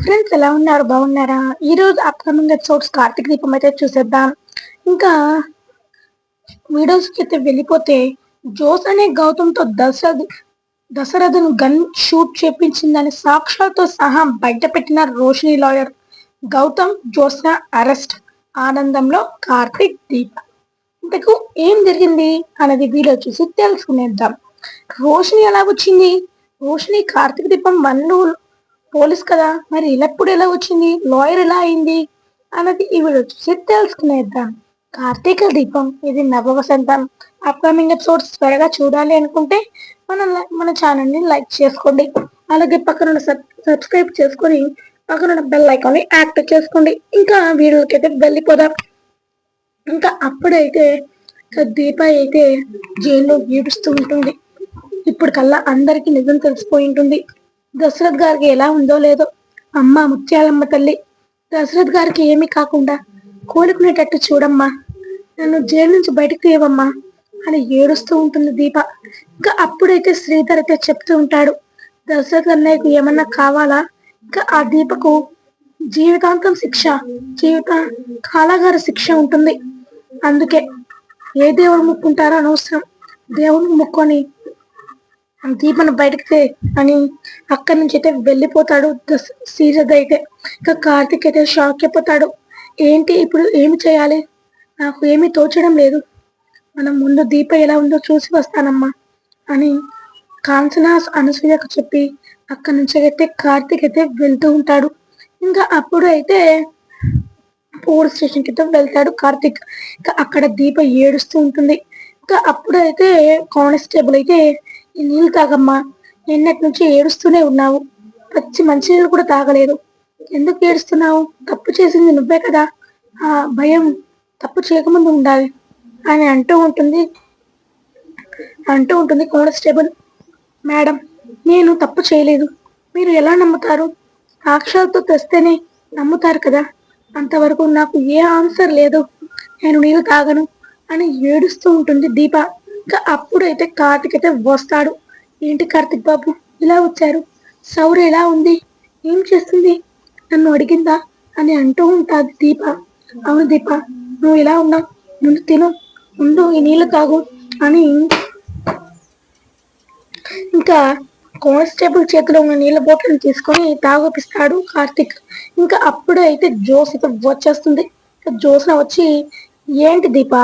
Friends ఎలా ఉన్నారు? బాగున్నారా? ఈ రోజు అప్కమింగ్ ఎపిసోడ్స్ కార్తీక దీపం అయితే చూసేద్దాం. ఇంకా వీడియోస్ కి అయితే వెళ్ళిపోతే జోస్ అనే గౌతమ్తో దశరథను గన్ షూట్ చేపించిందని సాక్ష్యాలతో సహా బయట పెట్టిన రోషిని లాయర్. గౌతమ్ జోస్న అరెస్ట్. ఆనందంలో కార్తీక్ దీప. ఇంతకు ఏం జరిగింది అనేది వీడియో చూసి తెలుసుకునేద్దాం. రోషిని ఎలా వచ్చింది? రోషిని కార్తీక దీపం వన్లు పోలీస్ కదా, మరి ఇలాప్పుడు ఎలా వచ్చింది? లాయర్ ఎలా అయింది అన్నది ఈ వీడియో చూసి తెలుసుకునేద్దాం. కార్తీక దీపం ఇది నవ వసంతం. అప్కమింగ్ ఎపిసోడ్స్ త్వరగా చూడాలి అనుకుంటే మన ఛానల్ ని లైక్ చేసుకోండి. అలాగే పక్కన సబ్స్క్రైబ్ చేసుకొని పక్కన బెల్ ఐకాన్ ని యాక్టివ్ చేసుకోండి. ఇంకా వీడియోకి అయితే వెళ్ళిపోదాం. ఇంకా అప్పుడైతే దీప అయితే జైల్లో ఏడుస్తూ ఉంటుంది. ఇప్పుడు కల్లా అందరికి నిజం తెలిసిపోయి ఉంటుంది. దశరథ్ గారికి ఎలా ఉందో లేదో. అమ్మ ముత్యాలమ్మ తల్లి, దశరథ్ గారికి ఏమీ కాకుండా కోలుకునేటట్టు చూడమ్మా, నన్ను జైలు నుంచి బయటకు తీయవమ్మా అని ఏడుస్తూ ఉంటుంది దీప. ఇంకా అప్పుడైతే శ్రీధర్ అయితే చెప్తూ ఉంటాడు, దశరథ్ అన్నయ్యకు ఏమన్నా కావాలా? ఇంకా ఆ దీపకు జీవితాంతం శిక్ష, జీవిత కాలాగార శిక్ష ఉంటుంది. అందుకే ఏ దేవుడు ముక్కుంటారో అనవసరం, దేవుడిని ముక్కొని దీపను బయటకి అని అక్కడి నుంచి అయితే వెళ్ళిపోతాడు శ్రీధర్ అయితే. ఇంకా కార్తిక్ అయితే షాక్ అయిపోతాడు. ఏంటి ఇప్పుడు ఏమి చేయాలి? నాకు ఏమీ తోచడం లేదు. మనం ముందు దీప ఎలా ఉందో చూసి వస్తానమ్మా అని కాంచన అనసూయకు చెప్పి అక్కడి నుంచి అయితే కార్తిక్ అయితే వెళ్తూ ఉంటాడు. ఇంకా అప్పుడు అయితే పోలీస్ స్టేషన్కి అయితే వెళ్తాడు కార్తిక్. ఇంకా అక్కడ దీప ఏడుస్తూ ఉంటుంది. ఇంకా అప్పుడైతే కానిస్టేబుల్ అయితే ఈ నీళ్ళు తాగమ్మా, నిన్నటి నుంచి ఏడుస్తూనే ఉన్నావు, పచ్చి మంచినీళ్ళు కూడా తాగలేదు, ఎందుకు ఏడుస్తున్నావు? తప్పు చేసింది నువ్వే కదా, ఆ భయం తప్పు చేయకముందు ఉండాలి అని అంటూ ఉంటుంది కానిస్టేబుల్. మేడం, నేను తప్పు చేయలేదు, మీరు ఎలా నమ్ముతారు? సాక్ష్యాలతో తెస్తేనే నమ్ముతారు కదా, అంతవరకు నాకు ఏ ఆన్సర్ లేదు, నేను నీళ్ళు తాగను అని ఏడుస్తూ ఉంటుంది దీప. ఇంకా అప్పుడైతే కార్తిక్ అయితే వస్తాడు. ఏంటి కార్తిక్ బాబు ఇలా వచ్చారు? సౌర్య ఎలా ఉంది? ఏం చేస్తుంది? నన్ను అడిగిందా అని అంటూ ఉంటుంది దీప. అవును దీప, నువ్వు ఇలా ఉన్నావు, ముందు తిను, ముందు ఈ నీళ్ళు తాగు అని ఇంకా కానిస్టేబుల్ చేతిలో ఉన్న నీళ్ళ బాటిల్ తీసుకొని తాగొపిస్తాడు కార్తిక్. ఇంకా అప్పుడు అయితే జోస్ అయితే వచ్చేస్తుంది. జోస్న వచ్చి, ఏంటి దీప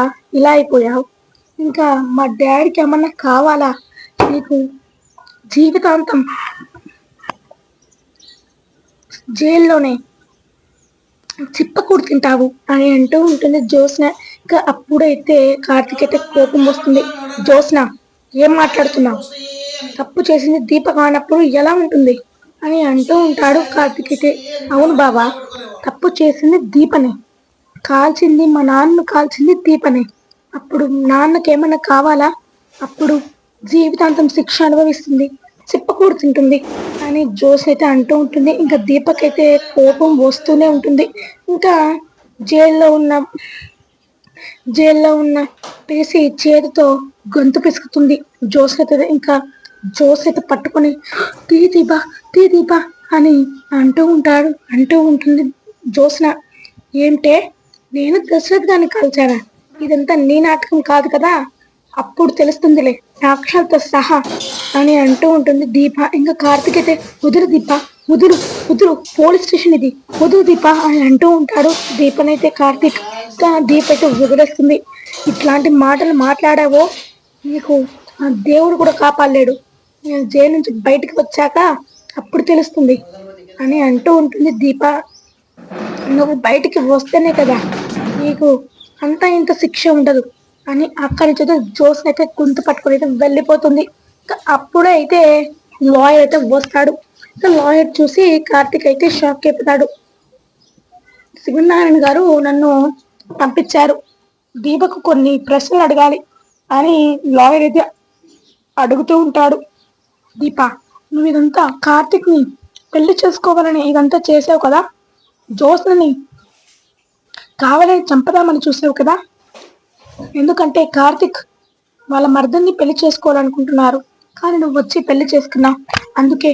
ఇలా అయిపోయావు? ఇంకా మా డాడీకి ఏమన్నా కావాలా? నీకు జీవితాంతం జైల్లోనే చిప్పకూడు తింటావు అని అంటూ ఉంటుంది జోస్న. ఇంకా అప్పుడైతే కార్తిక్ అయితే కోపం వస్తుంది. జోస్న, ఏం మాట్లాడుతున్నావు? తప్పు చేసింది దీప కానప్పుడు ఎలా ఉంటుంది అని అంటూ ఉంటాడు కార్తిక్ అయితే. అవును బాబా, తప్పు చేసింది దీపనే, కాల్చింది మా నాన్నను కాల్చింది దీపనే. అప్పుడు నాన్నకేమన్నా కావాలా? అప్పుడు జీవితాంతం శిక్ష అనుభవిస్తుంది, చిప్పకూడు తింటుంది అని జోస్ అయితే అంటూ ఉంటుంది. ఇంకా దీపక్ అయితే కోపం వస్తూనే ఉంటుంది. ఇంకా జైల్లో ఉన్న పేసి చేతితో గొంతు పిసుకుతుంది జోస్ అయితే. ఇంకా జోస్ అయితే పట్టుకొని తీ దీపా అని అంటూ ఉంటుంది జోస్న. ఏంటే, నేను దశరథ్ గారిని కాల్చానా? ఇదంతా నీ నాటకం కాదు కదా, అప్పుడు తెలుస్తుందిలే సాక్ష్యాలతో సహా అని అంటూ ఉంటుంది దీప. ఇంకా కార్తిక్ అయితే వదులు దీప, వదులు, పోలీస్ స్టేషన్ ఇది, వదులు దీప అని అంటూ ఉంటాడు దీపనైతే కార్తిక్. దీప అయితే వదిలేస్తుంది. ఇట్లాంటి మాటలు మాట్లాడావో నీకు ఆ దేవుడు కూడా కాపాడలేడు, నేను జైలు నుంచి బయటకు వచ్చాక అప్పుడు తెలుస్తుంది అని అంటూ ఉంటుంది దీప. నువ్వు బయటికి వస్తేనే కదా నీకు అంత ఇంత శిక్ష ఉండదు అని అక్కడి నుంచి జోస్ అయితే గుంతు పట్టుకుని అయితే వెళ్ళిపోతుంది. అప్పుడే అయితే లాయర్ అయితే వస్తాడు. లాయర్ చూసి కార్తిక్ అయితే షాక్ అయిపోతాడు. శివనారాయణ గారు నన్ను పంపించారు, దీపకు కొన్ని ప్రశ్నలు అడగాలి అని లాయర్ అయితే అడుగుతూ ఉంటాడు. దీప, నువ్వు ఇదంతా కార్తిక్ ని పెళ్లి చేసుకోవాలని ఇదంతా చేసావు కదా, జోస్ని కావాలని చంపదామని చూసావు కదా, ఎందుకంటే కార్తిక్ వాళ్ళ మర్దన్ని పెళ్లి చేసుకోవాలనుకుంటున్నారు, కానీ నువ్వు వచ్చి పెళ్లి చేసుకున్నావు, అందుకే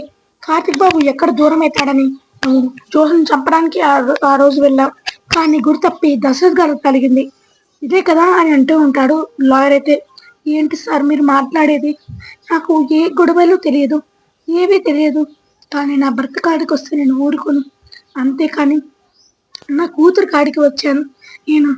కార్తిక్ బాబు ఎక్కడ దూరం అవుతాడని అవును, జోస్ని చంపడానికి ఆ రోజు వెళ్ళాం. కానీ గురి తప్పి దశరథ్ గారికి కలిగింది. ఇదే కదా అని అంటూ ఉంటాడు లాయర్ అయితే. ఏంటి సార్ మీరు మాట్లాడేది? నాకు ఏ గొడవలు తెలియదు, ఏమీ తెలియదు. కానీ నా భర్త కాడికి వస్తే నేను ఊరుకోను. అంతేకాని నా కూతురు కాడికి వచ్చాను. నేను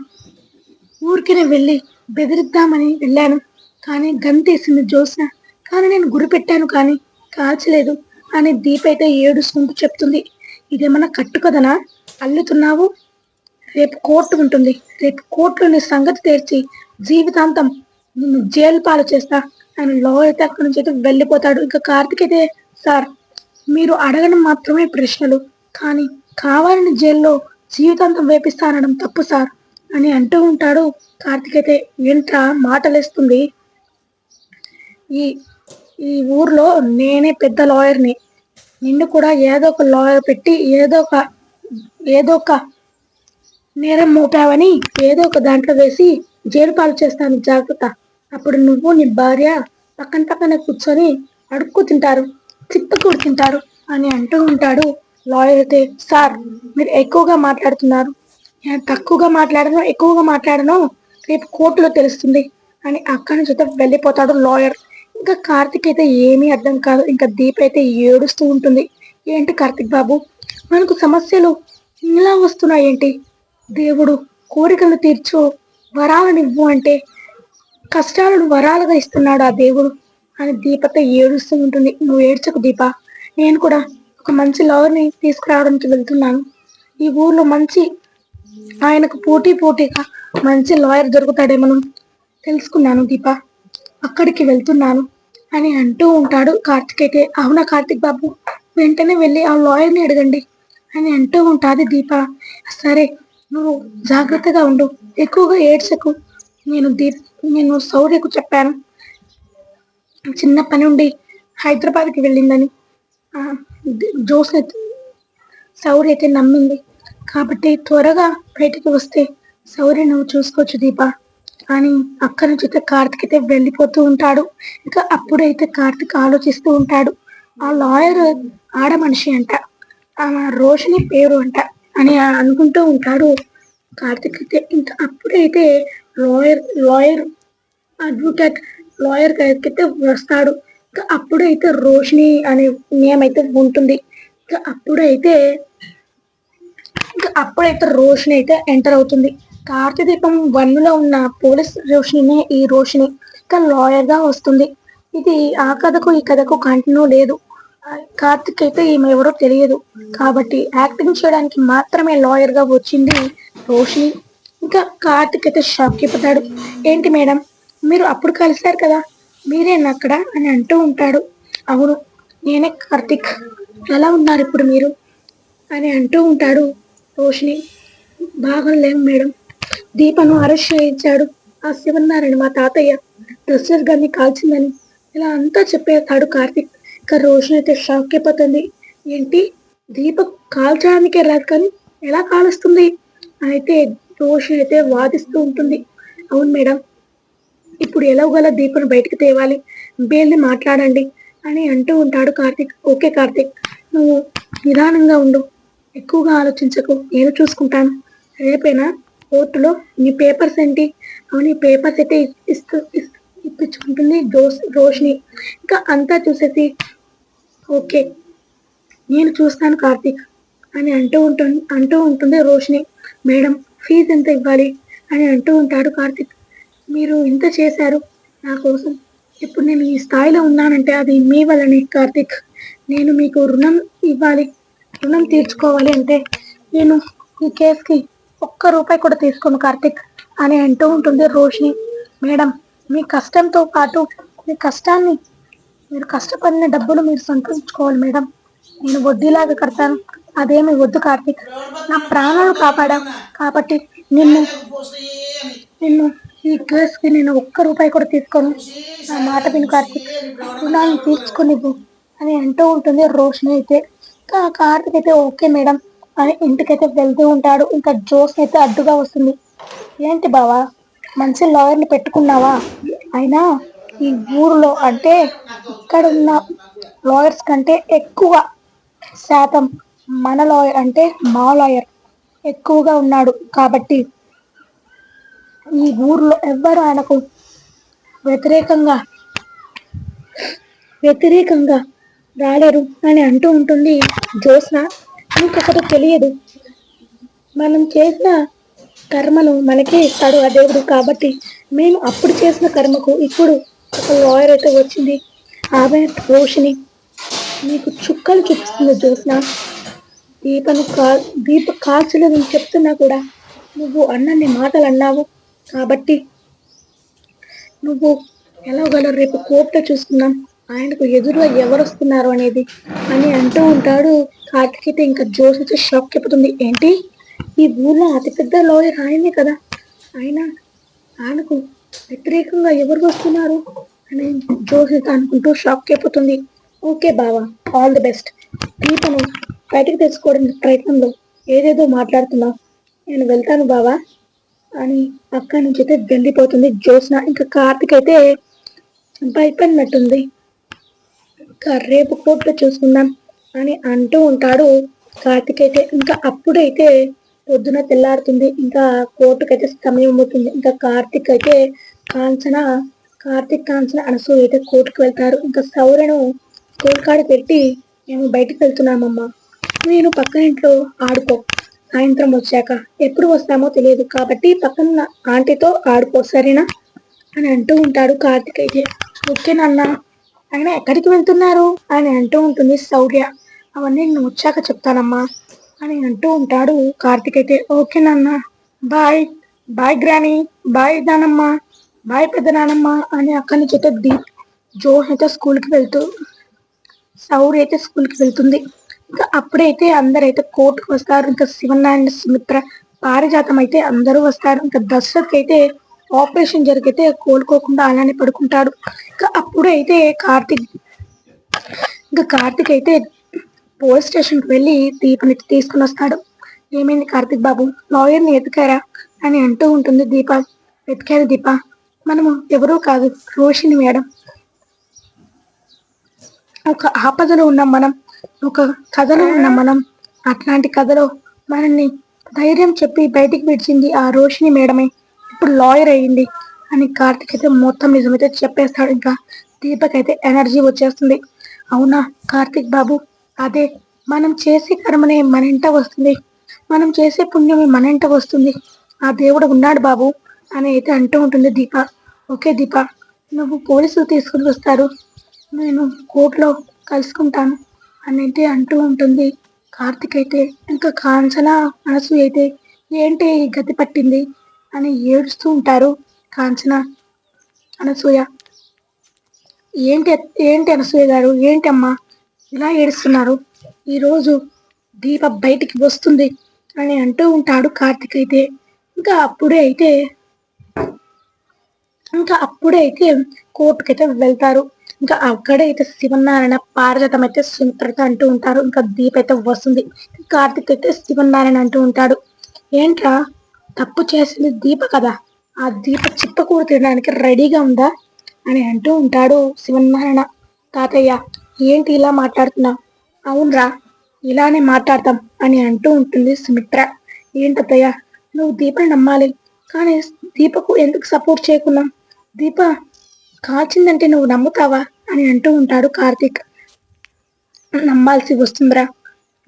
ఊరికనే వెళ్ళి బెదిరిద్దామని వెళ్ళాను. కానీ గంతేసింది జ్యోత్స్న. కానీ నేను గురి పెట్టాను కానీ కాల్చలేదు అని దీప అయితే ఏడుస్తుంటూ చెప్తుంది. ఇదేమన్నా కట్టుకదనా అల్లుతున్నావు? రేపు కోర్టు ఉంటుంది. రేపు కోర్టులో నీ సంగతి తేల్చి జీవితాంతం నిన్ను జైలు పాలు చేస్తా అని లా అయితే అక్కడి నుంచి అయితే వెళ్ళిపోతాడు. ఇంకా కార్తిక్ అయితే, సార్ మీరు అడగడం మాత్రమే ప్రశ్నలు, కానీ కావాలని జైల్లో జీవితాంతం వేపిస్తానడం తప్పు సార్ అని అంటూ ఉంటాడు. కార్తిక్ అయితే ఏంట్రా మాటలేస్తుంది, ఈ ఈ ఊర్లో నేనే పెద్ద లాయర్ని, నిన్ను కూడా ఏదో ఒక లాయర్ పెట్టి ఏదో ఒక నేరం మోపావని ఏదో ఒక దాంట్లో వేసి జైలు పాలు చేస్తాను జాగ్రత్త. అప్పుడు నువ్వు నీ భార్య పక్కన పక్కన కూర్చొని అడుక్కు తింటారు, చిప్పకూడు తింటారు అని అంటూ ఉంటాడు. లాయర్ అయితే, సార్ మీరు ఎక్కువగా మాట్లాడుతున్నారు, నేను తక్కువగా మాట్లాడను ఎక్కువగా మాట్లాడను రేపు కోర్టులో తెలుస్తుంది అని అక్కడి నుంచి అయితే వెళ్ళిపోతాడు లాయర్. ఇంకా కార్తిక్ అయితే ఏమీ అర్థం కాదు. ఇంకా దీప అయితే ఏడుస్తూ ఉంటుంది. ఏంటి కార్తిక్ బాబు, మనకు సమస్యలు ఇలా వస్తున్నాయేంటి? దేవుడు కోరికలు తీర్చు, వరాలనివ్వు అంటే కష్టాలను వరాలుగా ఇస్తున్నాడు ఆ దేవుడు అని దీపతో ఏడుస్తూ ఉంటుంది. నువ్వు ఏడ్చకు దీప, నేను కూడా ఒక మంచి లాయర్ని తీసుకురావడానికి వెళ్తున్నాను. ఈ ఊర్లో మంచి ఆయనకు పోటీగా మంచి లాయర్ దొరుకుతాడేమో తెలుసుకున్నాను దీప, అక్కడికి వెళ్తున్నాను అని అంటూ ఉంటాడు. కార్తిక్ అయితే, అవునా కార్తిక్ బాబు, వెంటనే వెళ్ళి ఆ లాయర్ని అడగండి అని అంటూ ఉంటుంది దీప. సరే నువ్వు జాగ్రత్తగా ఉండు, ఎక్కువగా ఏడ్చకు. నేను శౌర్యకు చెప్పాను చిన్న పని ఉండి హైదరాబాద్కి వెళ్ళిందని. జోస్ని శౌర్య అయితే నమ్మింది కాబట్టి త్వరగా బయటికి వస్తే శౌర్య నువ్వు చూసుకోవచ్చు దీప అని అక్కడి నుంచి అయితే కార్తిక్ అయితే వెళ్ళిపోతూ ఉంటాడు. ఇంకా అప్పుడైతే కార్తిక్ ఆలోచిస్తూ ఉంటాడు, ఆ లాయర్ ఆడ మనిషి అంట, ఆమె రోషిని పేరు అంట అని అనుకుంటూ ఉంటాడు కార్తిక్ అయితే. ఇంకా అప్పుడైతే లాయర్ లాయర్ అడ్వకేట్ లాయర్ అయితే వస్తాడు. ఇంకా అప్పుడైతే రోషిని అనే నేమ్ అయితే ఉంటుంది. ఇంకా అప్పుడైతే రోషిని అయితే ఎంటర్ అవుతుంది. కార్తీదీపం 1లో ఉన్న పోలీస్ రోషిని ఈ రోషిని ఇంకా లాయర్ గా వస్తుంది. ఇది ఆ కథకు ఈ కథకు కంటిన్యూ లేదు. కార్తిక్ అయితే ఈమె ఎవరో తెలియదు కాబట్టి యాక్టింగ్ చేయడానికి మాత్రమే లాయర్ గా వచ్చింది రోషిని. ఇంకా కార్తిక్ అయితే షాక్ అయిపోతాడు. ఏంటి మేడం, మీరు అప్పుడు కలిశారు కదా, మీరేనా అక్కడ అని అంటూ ఉంటాడు. అవును నేనే కార్తిక్, ఎలా ఉన్నారు ఇప్పుడు మీరు అని అంటూ ఉంటాడు. రోషిని, బాగోలేము మేడం, దీపను అరెస్ట్ చేయించాడు ఆ శివనారాయణ మా తాతయ్య దశరథ్ గారిని కాల్చిందని ఇలా అంతా చెప్పేస్తాడు కార్తిక్. ఇంకా రోషిని అయితే షాక్ అయిపోతుంది. ఏంటి, దీప కాల్చడానికే రాదు కానీ ఎలా కాలుస్తుంది అయితే రోషిని అయితే వాదిస్తూ ఉంటుంది. అవును మేడం, ఇప్పుడు ఎలాగోలా దీపను బయటకు తేవాలి, బేల్ని మాట్లాడండి అని అంటూ ఉంటాడు కార్తిక్. ఓకే కార్తిక్, నువ్వు నిదానంగా ఉండు, ఎక్కువగా ఆలోచించకు, నేను చూసుకుంటాను. రేపైనా కోర్టులో నీ పేపర్స్ ఏంటి, నీ పేపర్స్ అయితే ఇప్పించుకుంటుంది రోషిని. ఇంకా అంతా చూసేసి ఓకే నేను చూస్తాను కార్తిక్ అని అంటూ ఉంటుంది రోషిని. మేడం ఫీజు ఎంత ఇవ్వాలి అని అంటూ ఉంటాడు కార్తిక్. మీరు ఇంత చేశారు నా కోసం, ఇప్పుడు నేను ఈ స్థాయిలో ఉన్నానంటే అది మీ వల్లనే కార్తిక్. నేను మీకు రుణం ఇవ్వాలి, రుణం తీర్చుకోవాలి అంటే నేను ఈ కేసుకి ఒక్క రూపాయి కూడా తీసుకోను కార్తిక్ అని అంటూ ఉంటుంది రోషిని. మేడం మీ కష్టంతో పాటు మీ కష్టాన్ని, మీరు కష్టపడిన డబ్బులు మీరు సంతోషించుకోవాలి మేడం, నేను వడ్డీలాగా కడతాను, అదేమి వద్దు కార్తిక్, నా ప్రాణాలు కాపాడాం కాబట్టి నిన్ను నిన్ను ఈ కేసుకి నేను ఒక్క రూపాయి కూడా తీసుకోను, నా మాట విను కార్తిక్, రుణాన్ని తీర్చుకునివ్వు అని అంటూ ఉంటుంది రోషిని అయితే. ఇంకా కార్తిక్ అయితే ఓకే మేడం అని ఇంటికైతే వెళ్తూ ఉంటాడు. ఇంకా జోస్ అయితే అడ్డుగా వస్తుంది. ఏంటి బావా, మంచి లాయర్ని పెట్టుకున్నావా, అయినా ఈ ఊరిలో అంటే ఇక్కడ ఉన్న లాయర్స్ కంటే ఎక్కువ శాతం మన లాయర్ అంటే మా లాయర్ ఎక్కువగా ఉన్నాడు కాబట్టి ఈ ఊర్లో ఎవ్వరు ఆయనకు వ్యతిరేకంగా వ్యతిరేకంగా రాలేరు అని అంటూ ఉంటుంది జ్యోత్స్న. ఇంకొకటి తెలియదు, మనం చేసిన కర్మను మనకే ఇస్తాడు ఆ దేవుడు. కాబట్టి మేము అప్పుడు చేసిన కర్మకు ఇప్పుడు ఒక లాయర్ అయితే వచ్చింది, ఆమె రోషిని నీకు చుక్కలు చూపిస్తుంది జ్యోత్స్న. దీపను దీప కాల్చలేదని చెప్తున్నా కూడా నువ్వు అన్నన్ని మాటలు అన్నావు కాబట్టి నువ్వు ఎలాగోలా రేపు కోర్టులో చూసుకున్నాం ఆయనకు ఎదురుగా ఎవరు వస్తున్నారు అనేది అని అంటూ ఉంటాడు. కార్తిక్ ఇంకా జోసి షాక్ చెప్పుతుంది. ఏంటి, ఈ ఊర్లో అతిపెద్ద లాయర్ ఆయనే కదా, ఆయనకు వ్యతిరేకంగా ఎవరు వస్తున్నారు అని జోసి అనుకుంటూ షాక్ చెప్పుతుంది. ఓకే బావా, ఆల్ ది బెస్ట్. దీపను బయటకు తెచ్చుకోవడానికి ప్రయత్నంలో ఏదేదో మాట్లాడుతున్నావు, నేను వెళ్తాను బావా అని అక్కడి నుంచి అయితే వెళ్ళిపోతుంది జ్యోత్స్న. ఇంకా కార్తిక్ అయితే భయపడినట్టుంది. ఇంకా రేపు కోర్టులో చూసుకుందాం అని అంటూ ఉంటాడు కార్తిక్ అయితే. ఇంకా అప్పుడైతే పొద్దున తెల్లారుతుంది. ఇంకా కోర్టుకైతే సమయం అవుతుంది. ఇంకా కార్తిక్ కాంచన అనసూయ అయితే కోర్టుకు వెళ్తారు. ఇంకా సౌర్యను స్కూల్ కాడ పెట్టి మేము బయటికి వెళ్తున్నామమ్మా, నేను పక్కన ఇంట్లో ఆడుకో, సాయంత్రం వచ్చాక ఎప్పుడు వస్తామో తెలియదు కాబట్టి పక్కన ఆంటీతో ఆడుకో సరేనా అని అంటూ ఉంటాడు కార్తిక్ అయితే. ఓకే నాన్న, ఆయన ఎక్కడికి వెళ్తున్నారు అని అంటూ ఉంటుంది శౌర్య. అవన్నీ నేను వచ్చాక చెప్తానమ్మా అని అంటూ ఉంటాడు కార్తిక్ అయితే. ఓకే నాన్న, బాయ్ బాయ్ గ్రాని, బాయ్ నానమ్మ, బాయ్ పెద్ద నానమ్మ అని అక్కడి నుంచి అయితే జో అయితే స్కూల్కి వెళ్తూ శౌర్య అయితే స్కూల్కి వెళ్తుంది. ఇంకా అప్పుడైతే అందరైతే కోర్టుకు వస్తారు. ఇంకా శివనారాయణ, సుమిత్ర, పారిజాతం అయితే అందరూ వస్తారు. ఇంకా దశరథ్ అయితే ఆపరేషన్ జరిగితే కోలుకోకుండా అలానే పడుకుంటాడు. ఇంకా అప్పుడైతే కార్తిక్ అయితే పోలీస్ స్టేషన్కి వెళ్ళి దీపని తీసుకుని వస్తాడు. ఏమైంది కార్తిక్ బాబు, లాయర్ని ఎతికారా అని అంటూ ఉంటుంది దీప. వెతికారు దీప, మనము ఎవరూ కాదు, రోషిని మేడం. ఒక ఆపదలో ఉన్నాం మనం, ఒక కథలో ఉన్నాం మనం, అట్లాంటి కథలో మనల్ని ధైర్యం చెప్పి బయటికి విడిచింది ఆ రోషిని మేడమే, ఇప్పుడు లాయర్ అయ్యింది అని కార్తిక్ అయితే మొత్తం నిజమైతే చెప్పేస్తాడు. ఇంకా దీపక్ అయితే ఎనర్జీ వచ్చేస్తుంది. అవునా కార్తిక్ బాబు, అదే మనం చేసే కర్మనే మన ఇంట వస్తుంది, మనం చేసే పుణ్యమే మన ఇంట వస్తుంది, ఆ దేవుడు ఉన్నాడు బాబు అని అయితే అంటూ ఉంటుంది దీప. ఓకే దీప, నువ్వు పోలీసులు తీసుకుని వస్తారు, నేను కోర్టులో కలుసుకుంటాను అని అయితే అంటూ ఉంటుంది కార్తిక్ అయితే. ఇంకా కాంచన, అనసూయ అయితే ఏంటి ఈ గతి పట్టింది అని ఏడుస్తూ ఉంటారు. కాంచన, అనసూయ, ఏంటి ఏంటి అనసూయ గారు, ఏంటమ్మా ఇలా ఏడుస్తున్నారు, ఈరోజు దీప బయటికి వస్తుంది అని అంటూ ఉంటాడు కార్తిక్ అయితే. ఇంకా అప్పుడైతే కోర్టుకైతే వెళ్తారు. ఇంకా అక్కడైతే శివనారాయణ, పారిజాతం అయితే సుమిత్రత అంటూ ఉంటారు. ఇంకా దీప అయితే వస్తుంది. కార్తిక్ అయితే శివనారాయణ అంటూ ఉంటాడు. ఏంట్రా, తప్పు చేసింది దీప కదా, ఆ దీప చిప్పకూర తినడానికి రెడీగా ఉందా అని అంటూ ఉంటాడు శివనారాయణ. తాతయ్య ఏంటి ఇలా మాట్లాడుతున్నావు, అవునరా ఇలానే మాట్లాడతాం అని అంటూ ఉంటుంది సుమిత్ర. ఏంటత్తయ్య, నువ్వు దీపని నమ్మాలి కానీ దీపకు ఎందుకు సపోర్ట్ చేయకున్నావు, దీప కాల్చిందంటే నువ్వు నమ్ముతావా అని అంటూ ఉంటాడు కార్తీక్. నమ్మాల్సి వస్తుందిరా,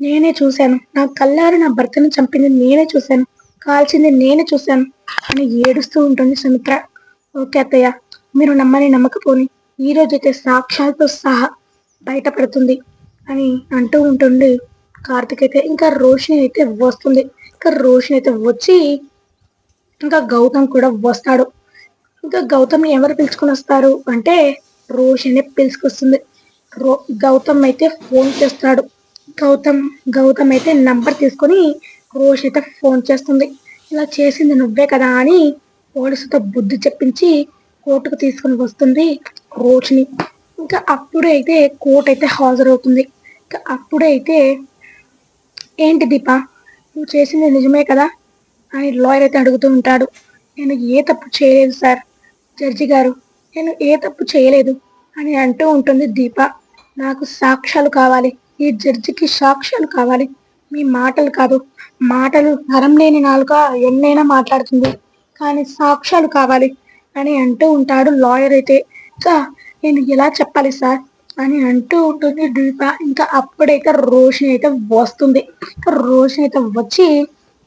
నేనే చూశాను, నా కళ్ళారు నా భర్తను చంపింది నేనే చూశాను, కాల్చింది నేనే చూశాను అని ఏడుస్తూ ఉంటుంది సుమిత్ర. ఓకే అత్తయ్య, మీరు నమ్మని నమ్మకపోని ఈ రోజైతే సాక్ష్యాలతో సహా బయటపడుతుంది అని అంటూ ఉంటుంది కార్తిక్ అయితే. ఇంకా రోషిని అయితే వస్తుంది. ఇంకా రోషిని అయితే వచ్చి ఇంకా గౌతమ్ కూడా వస్తాడు. ఇంకా గౌతమ్ ఎవరు పిలుచుకొని వస్తారు అంటే రోషిని పిలుచుకొస్తుంది. గౌతమ్ అయితే ఫోన్ చేస్తాడు. గౌతమ్ అయితే నంబర్ తీసుకొని రోషి అయితే ఫోన్ చేస్తుంది. ఇలా చేసింది నువ్వే కదా అని పోలీసుతో బుద్ధి చెప్పించి కోర్టుకు తీసుకుని వస్తుంది రోషిని. ఇంకా అప్పుడైతే కోర్టు అయితే హాజరవుతుంది. ఇంకా అప్పుడైతే ఏంటి దీప, నువ్వు చేసింది నిజమే కదా అని లాయర్ అయితే అడుగుతూ ఉంటాడు. నేను ఏ తప్పు చేయలేదు సార్, జడ్జి గారు నేను ఏ తప్పు చేయలేదు అని అంటూ ఉంటుంది దీప. నాకు సాక్ష్యాలు కావాలి, ఈ జడ్జికి సాక్ష్యాలు కావాలి మీ మాటలు కాదు, మాటలు నరం లేని నాలుక ఎన్నైనా మాట్లాడుతుంది, కానీ సాక్ష్యాలు కావాలి అని అంటూ ఉంటాడు లాయర్ అయితే. ఇంకా నేను ఎలా చెప్పాలి సార్ అని అంటూ ఉంటుంది దీప. ఇంకా అప్పుడైతే రోషిని అయితే వస్తుంది. రోషిని అయితే వచ్చి,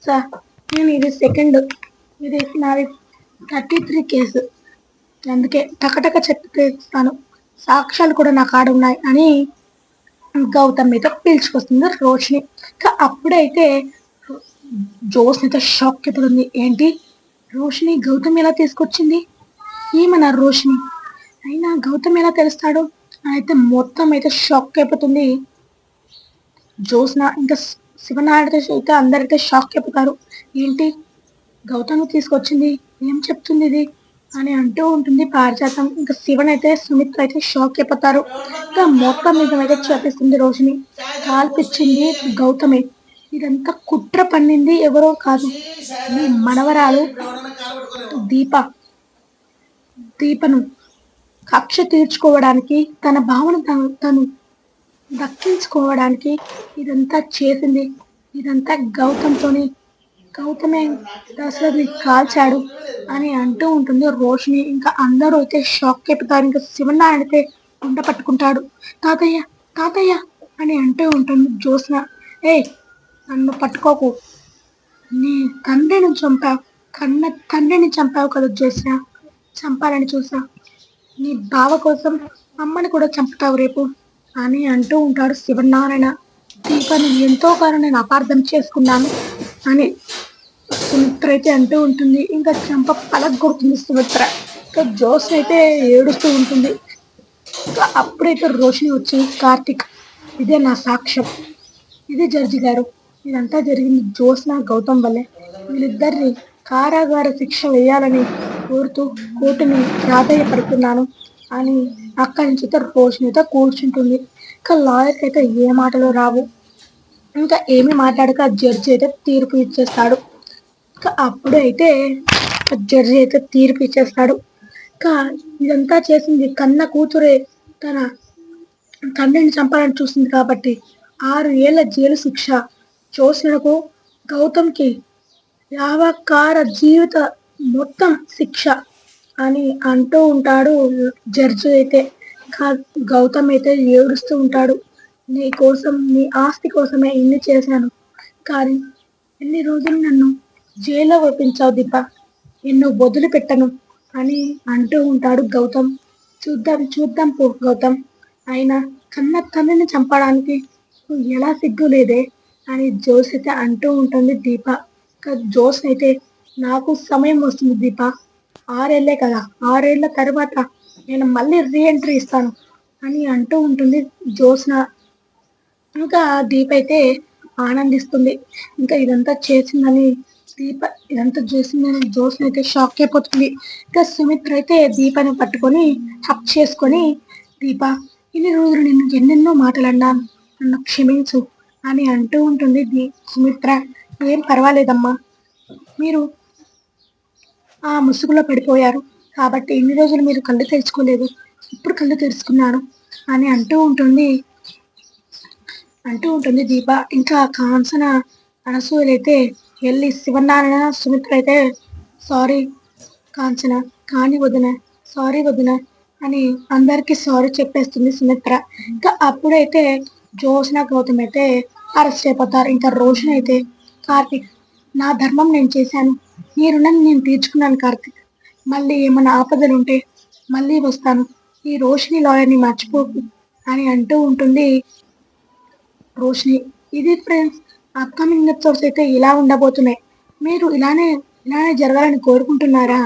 సార్ నేను ఇది సెకండ్, ఇది నాది 33 కేసు, అందుకే టకటక చెప్పిస్తాను, సాక్ష్యాలు కూడా నా కాడ ఉన్నాయి అని గౌతమ్ మీద పిలుచుకొస్తుంది రోషిని. అప్పుడైతే జోస్ని అయితే షాక్ అయిపోతుంది. ఏంటి రోషిని గౌతమ్ ఎలా తీసుకొచ్చింది, ఏమన్నా రోషిని అయినా గౌతమ్ ఎలా తెలుస్తాడు అయితే మొత్తం అయితే షాక్ అయిపోతుంది జోస్న. ఇంకా శివనారాయణ అయితే అందరైతే షాక్ అయిపోతారు. ఏంటి గౌతమ్ తీసుకొచ్చింది, ఏం చెప్తుంది ఇది అని అంటూ ఉంటుంది పారిజాతం. ఇంకా శివన్ అయితే సుమిత్ర అయితే షాక్ అయిపోతారు. ఇంకా మొత్తం నిజమైతే చెప్పిస్తుంది రోషిని, కాల్పిచ్చింది గౌతమే, ఇదంతా కుట్ర పన్నింది ఎవరో కాదు, మీ మనవరాలు దీప. దీపను కక్ష తీర్చుకోవడానికి, తన భావన తను దక్కించుకోవడానికి ఇదంతా చేసింది. ఇదంతా గౌతమ్తోని, గౌతమే దశరథ్ని కాల్చాడు అని అంటూ ఉంటుంది రోషిని. ఇంకా అందరూ అయితే షాక్ అయిపోతారు. ఇంకా శివనారాయణ అయితే గుండె పట్టుకుంటాడు. తాతయ్య తాతయ్య అని అంటూ ఉంటుంది జ్యోత్స్న. ఏయ్ నన్ను పట్టుకోకు, నీ తండ్రిని చంపావు, కన్న తండ్రిని చంపావు కదా జ్యోత్స్న, చంపాలని చూసా, నీ బావ కోసం అమ్మని కూడా చంపుతావు రేపు అని అంటూ ఉంటాడు శివనారాయణ. దీపాన్ని ఎంతో కాలం నేను అపార్థం చేసుకున్నాను అని సుమిత్ర అయితే అంటూ ఉంటుంది. ఇంకా చెంప పలగొడుతుంది సుమిత్ర. ఇంకా జోస్ అయితే ఏడుస్తూ ఉంటుంది. ఇంకా అప్పుడైతే రోషిని వచ్చి, కార్తిక్ ఇదే నా సాక్ష్యం, ఇదే జడ్జి గారు, ఇదంతా జరిగింది జ్యోత్స్న గౌతమ్ వల్లే, వీళ్ళిద్దరిని కారాగార శిక్ష వేయాలని కోరుతూ కోర్టుని ప్రాధాన్యపడుతున్నాను అని అక్కడి నుంచి అయితే రోషిని అయితే కూర్చుంటుంది. ఇంకా లాయర్కి అయితే ఏ మాటలు రావు. ఇంకా ఏమి మాట్లాడక జడ్జి అయితే తీర్పు ఇచ్చేస్తాడు. ఇంకా అప్పుడు అయితే జడ్జి అయితే తీర్పు ఇచ్చేస్తాడు. ఇంకా ఇదంతా చేసింది కన్న కూతురే తన తండ్రిని చంపాలని చూసింది కాబట్టి 6 ఏళ్ల జైలు శిక్ష, జోస్నకు గౌతమ్కి యావకార జీవిత మొత్తం శిక్ష అని అంటూ ఉంటాడు జడ్జి అయితే. గౌతమ్ అయితే ఏడుస్తూ ఉంటాడు. నీ కోసం, నీ ఆస్తి కోసమే ఇన్ని చేశాను, కానీ ఎన్ని రోజులు నన్ను జైల్లో ఒప్పించావు దీప, నిన్ను వదిలి పెట్టను అని అంటూ ఉంటాడు గౌతమ్. చూద్దాం చూద్దాం పో గౌతమ్, అయినా కన్న తండ్రిని చంపడానికి ఎలా సిగ్గు లేదే అని జోస్ అయితే అంటూ ఉంటుంది దీప. జోస్ అయితే నాకు సమయం వస్తుంది దీప, 6 ఏళ్లే కదా, 6 ఏళ్ల తర్వాత నేను మళ్ళీ రీఎంట్రీ ఇస్తాను అని అంటూ ఉంటుంది జోస్న. ఇంకా దీప అయితే ఆనందిస్తుంది. ఇంకా ఇదంతా చేసిందని దీప, ఇదంతా చేసిందని జోస్న అయితే షాక్ అయిపోతుంది. ఇంకా సుమిత్ర అయితే దీపని పట్టుకొని హక్ చేసుకొని, దీప ఇన్ని రోజులు నేను ఎన్నెన్నో మాటలు అన్నాను, నన్ను క్షమించు అని అంటూ ఉంటుంది సుమిత్ర. ఏం పర్వాలేదమ్మా, మీరు ఆ ముసుగులో పడిపోయారు కాబట్టి ఇన్ని రోజులు మీరు కళ్ళు తెరుచుకోలేదు, ఇప్పుడు కళ్ళు తెరుచుకున్నాను అని అంటూ ఉంటుంది దీప. ఇంకా కాంచన అనసూయలైతే వెళ్ళి శివనారాయణ సుమిత్ర అయితే సారీ కాంచన, కానీ వదిన, సారీ వదిన అని అందరికీ సారీ చెప్పేస్తుంది సుమిత్ర. ఇంకా అప్పుడైతే జోష్న గౌతమ్ అయితే అరెస్ట్ అయిపోతారు. ఇంకా రోషన్ అయితే, కార్తిక్ నా ధర్మం నేను చేశాను, నీ రుణాన్ని నేను తీర్చుకున్నాను కార్తిక్, మళ్ళీ ఏమైనా ఆపదలు ఉంటే మళ్ళీ వస్తాను, ఈ రోషిని లాయర్ని మర్చిపోకు అని అంటూ ఉంటుంది రోషిని. ఇది ఫ్రెండ్స్, అప్కమింగ్ ఎపిసోడ్స్ అయితే ఇలా ఉండబోతున్నాయి. మీరు ఇలానే జరగాలని కోరుకుంటున్నారా?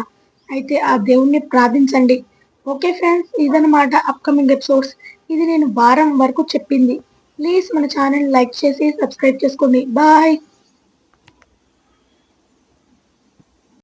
అయితే ఆ దేవుణ్ణి ప్రార్థించండి. ఓకే ఫ్రెండ్స్, ఇదనమాట అప్కమింగ్ ఎపిసోడ్స్. ఇది నేను వారం వరకు చెప్పింది. ప్లీజ్ మన ఛానల్ లైక్ చేసి సబ్స్క్రైబ్ చేసుకోండి. బాయ్.